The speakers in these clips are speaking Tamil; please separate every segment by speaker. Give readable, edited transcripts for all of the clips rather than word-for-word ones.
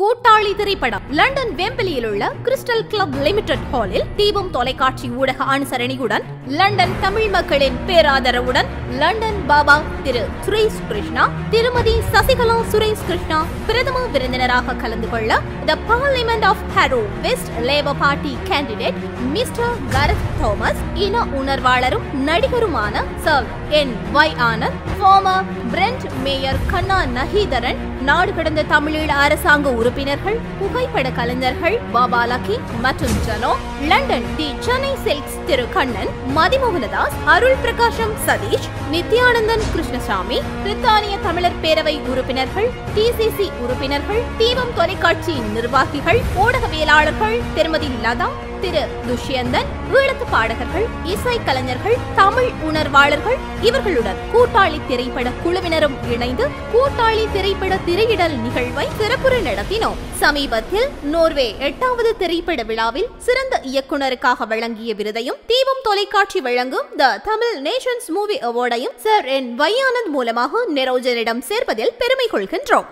Speaker 1: கூட்டாளி திரைப்படம் லண்டன் வெம்பிலியில் உள்ள கிறிஸ்டல் கிளப் லிமிடெட் ஹாலில் தீபம் தொலைக்காட்சி ஊடக அனுசரணையுடன் லண்டன் தமிழ் மக்களின் பேராதரவுடன் லண்டன் பாபா திரு சுரேஷ் கிருஷ்ணா திருமதி சசிகலா சுரேஷ் கிருஷ்ணா பிரதம விருந்தினராக கலந்து கொள்ள the parliament of Harrow West Labour Party candidate Mister Gareth Thomas இன உணர்வாளரும் நடிகருமான sir N.Y. Anand former Brent mayor Kanna நஹீதரன் நாடு கடந்த தமிழீழ அரசாங்க உறுப்பினர்கள் புகைப்பட கலைஞர்கள் பாபா லக்கி மற்றும் ஜனோ லண்டன் தி சென்னை சில்க்ஸ் திரு கண்ணன் மதிமோகனதாஸ் அருள் பிரகாஷம் சதீஷ் நித்யானந்தன் கிருஷ்ணசாமி பிரித்தானிய தமிழர் பேரவை உறுப்பினர்கள் TCC உறுப்பினர்கள் தீபம் தொலைக்காட்சி நிர்வாகிகள் ஊடகவியலாளர்கள் திருமதி லதா திரு துஷ்யந்தன் ஈழத்து பாடகர்கள் இசை கலைஞர்கள் தமிழ் உணர்வாளர்கள் இவர்களுடன் கூட்டாளி திரைப்பட குழுவினரும் இணைந்து கூட்டாளி திரைப்பட திரையிடல் நிகழ்வை சிறப்புற நடத்தினோம். சமீபத்தில் நோர்வே 8வது திரைப்பட விழாவில் சிறந்த இயக்குனருக்காக வழங்கிய விருதையும் தீபம் தொலைக்காட்சி வழங்கும் த தமிழ் நேஷன்ஸ் மூவி அவார்டையும் சர் N.Y. ஆனந்த் மூலமாக நிரோஜனிடம் சேர்ப்பதில் பெருமை கொள்கின்றோம்.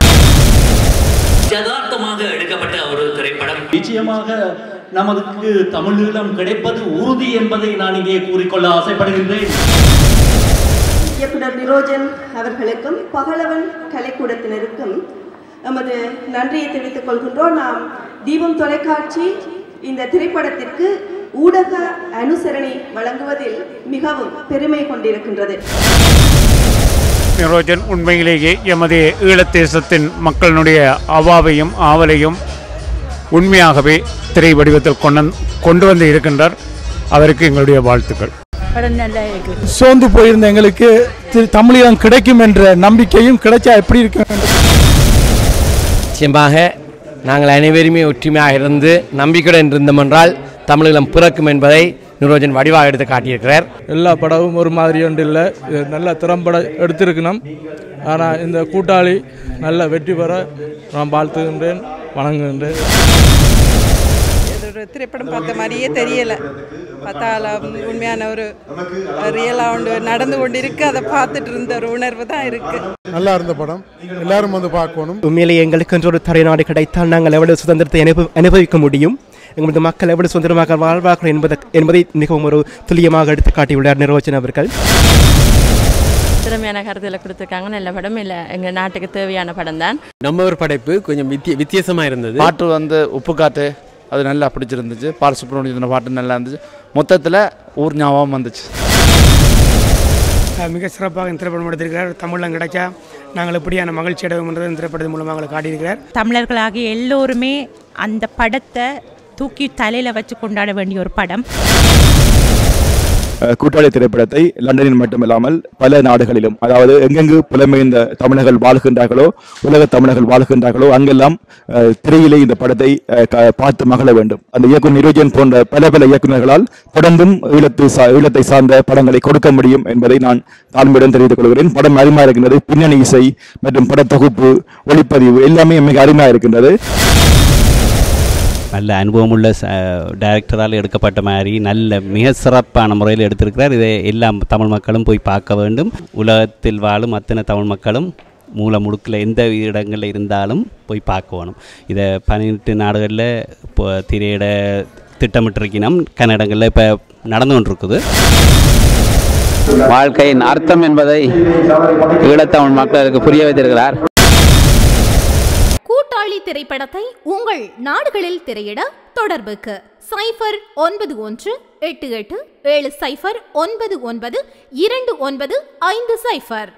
Speaker 2: யதார்த்தமாக எடுக்கப்பட்ட ஒரு திரைப்படம்.
Speaker 3: நிச்சயமாக நமக்கு தமிழீழம் கிடைப்பது உறுதி என்பதை நான் இங்கே கூறிக்கொள்ள ஆசைப்படுகின்றேன்.
Speaker 4: இயக்குனர் நிரோஜன் அவர்களுக்கும் பகலவன் கலைக்கூடத்தினருக்கும் நமது நன்றியை தெரிவித்துக் கொள்கின்றோம். நாம் தீபம் தொலைக்காட்சி இந்த திரைப்படத்திற்கு ஊடக அனுசரணை வழங்குவதில் மிகவும் பெருமை கொண்டிருக்கின்றது.
Speaker 5: நிரோஜன் உண்மையிலேயே எமது ஈழத்தேசத்தின் மக்களினுடைய அவாவையும் ஆவலையும் உண்மையாகவே திரை வடிவத்தில் கொண்டு வந்து இருக்கின்றார். அவருக்கு எங்களுடைய வாழ்த்துக்கள்.
Speaker 6: சோர்ந்து போயிருந்த எங்களுக்கு தமிழீழம் கிடைக்கும் என்ற நம்பிக்கையும் கிடைச்சா எப்படி இருக்கும்.
Speaker 7: நிச்சயமாக நாங்கள் அனைவருமே ஒற்றுமையாக இருந்து நம்பிக்கையுடன் இருந்தோம் என்றால் தமிழீழம் பிறக்கும் என்பதை நிரோஜன் வடிவாக எடுத்து காட்டியிருக்கிறார்.
Speaker 6: எல்லா படமும் ஒரு மாதிரி ஒன்று இல்லை, நல்ல திறம்பட எடுத்திருக்கணும். ஆனால் இந்த கூட்டாளி நல்ல வெற்றி பெற நான் வாழ்த்துகின்றேன், வணங்குகின்றேன்.
Speaker 8: ஒரு திரைப்படம் பார்த்த மாதிரியே தெரியலை. பார்த்தால உண்மையான ஒரு ரியலாக ஒன்று நடந்து கொண்டு இருக்கு. அதை பார்த்துட்டு இருந்த ஒரு உணர்வு தான் இருக்கு. நல்லா இருந்த படம், எல்லாரும் வந்து பார்க்கணும்.
Speaker 9: உண்மையிலேயே எங்களுக்கு ஒரு தரைநாடு கிடைத்தால் நாங்கள் எவ்வளவு சுதந்திரத்தை அனுபவிக்க முடியும், எங்களது மக்கள் எவ்வளவு சுதந்திரமாக வாழ்வார்கள் என்பதை மிகவும் ஒரு துல்லியமாக எடுத்து காட்டியுள்ளார் நிரோஜன் அவர்கள்.
Speaker 10: திறமையான கருத்தில் கொடுத்துருக்காங்க. நல்ல படம் இல்லை, எங்கள் நாட்டுக்கு தேவையான படம் தான்.
Speaker 11: நம்ம ஒரு படைப்பு கொஞ்சம் வித்தியாசமாக இருந்தது.
Speaker 12: பாட்டு உப்பு காட்டு அது நல்லா பிடிச்சிருந்துச்சு. பாலசுப்ரமணியத்தின பாட்டு நல்லா இருந்துச்சு. மொத்தத்தில் ஊர் ஞாபகம் வந்துச்சு.
Speaker 13: மிக சிறப்பாக இந்த திரைப்படம் எடுத்திருக்கிறார். தமிழம் கிடைச்சா நாங்கள் எப்படியான மகிழ்ச்சி அடைவோம்ன்றது இந்த திரைப்படத்தின் மூலமாக அவங்களை காட்டியிருக்கிறார்.
Speaker 14: தமிழர்களாகிய எல்லோருமே அந்த படத்தை தூக்கி தலையில் வச்சு கொண்டாட வேண்டிய ஒரு படம்.
Speaker 15: கூட்டாளி திரைப்படத்தை லண்டனில் மட்டுமில்லாமல் பல நாடுகளிலும், அதாவது எங்கெங்கு புலமைந்த தமிழர்கள் வாழ்கின்றார்களோ, உலக தமிழர்கள் வாழ்கின்றார்களோ அங்கெல்லாம் திரையிலே இந்த படத்தை பார்த்து மகிழ வேண்டும். அந்த இயக்குனர் நிரோஜன் போன்ற பல இயக்குநர்களால் தொடர்ந்தும் ஈழத்தை சார்ந்த படங்களை கொடுக்க முடியும் என்பதை நான் தாழ்மையுடன் தெரிவித்துக் கொள்கிறேன். படம் அருமையாக இருக்கின்றது. பின்னணி இசை மற்றும் பட தொகுப்பு, ஒளிப்பதிவு எல்லாமே மிக அருமையாக இருக்கின்றது.
Speaker 16: நல்ல அனுபவமுள்ள டைரக்டரால் எடுக்கப்பட்ட மாதிரி நல்ல மிக சிறப்பான முறையில் எடுத்திருக்கிறார். இதை எல்லா தமிழ் மக்களும் போய் பார்க்க வேண்டும். உலகத்தில் வாழும் அத்தனை தமிழ் மக்களும் மூல முடுக்கில் எந்த இடங்களில் இருந்தாலும் போய் பார்க்க வேணும். இதை 18 நாடுகளில் இப்போ திரையிட திட்டமிட்டிருக்கணும். கன்னடங்களில் இப்போ நடந்து கொண்டிருக்குது.
Speaker 17: வாழ்க்கையின் அர்த்தம் என்பதை ஈழத்தமிழ் மக்களுக்கு புரிய வைத்திருக்கிறார்.
Speaker 1: கூட்டாளி திரைப்படத்தை உங்கள் நாடுகளில் திரையிட தொடர்புக்கு 0918870992950